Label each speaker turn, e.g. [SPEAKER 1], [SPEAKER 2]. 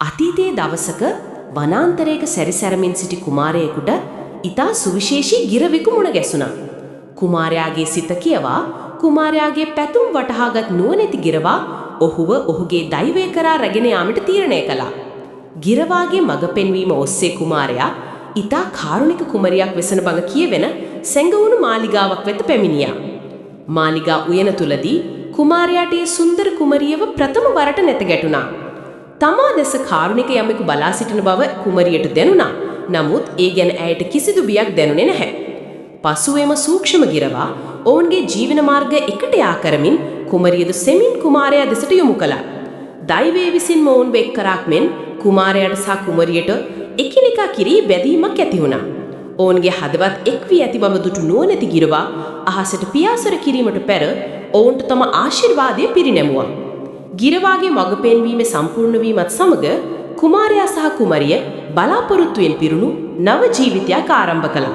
[SPEAKER 1] අතීතයේ දවසක වනාන්තරයක සැරිසැරමින් සිටි කුමාරයෙකුට ඊතා සුවිශේෂී ගිරවෙකු මුණ ගැසුණා. කුමාරයාගේ සිත කියවා කුමාරයාගේ පැතුම් වටහාගත් නුවණැති ගිරවා ඔහුව ඔහුගේ දෛවය කරා රැගෙන යාමට තීරණය කළා. ගිරවාගේ මඟ පෙන්වීම ඔස්සේ කුමාරයා ඊතා කාරුණික කුමරියක් වෙසන බව කියවෙන සැඟවුණු මාලිගාවක් වෙත පැමිණියා. මාලිගා උයන තුලදී කුමාරයාට ඒ සුන්දර කුමරියව ප්‍රථම වරට නැත ගැටුණා. තමා දෙස කාරුණික යමෙකු බලා සිටින බව කුමරියට දැනුණා. නමුත් ඒ ගැන ඇයට කිසිදු බියක් දැනුනේ නැහැ. පසුවෙම සූක්ෂම ගිරවා ඔවුන්ගේ ජීවන මාර්ගය එකට යා කරමින් කුමරියද සෙමින් කුමාරයා දෙසට යොමු කළා. දෛවයේ විසින්ම ඔවුන් එක් කරාක් මෙන් කුමාරයාට සහ කුමරියට එකිනෙකා කිරී බැඳීමක් ඇති වුණා. ඔවුන්ගේ හදවත් එක් වී ඇති බව දුටු නුවණැති ගිරවා අහසට පියාසර කිරීමට පෙර ඔවුන්ට තම ආශිර්වාදය පිරිනැමුවා. ගිරවාගේ මඟ පෙන්වීම සම්පූර්ණ වීමත් සමග කුමාරයා සහ කුමරිය බලාපොරොත්තුවෙන් පිරුණු නව ජීවිතයක් ආරම්භ කළා.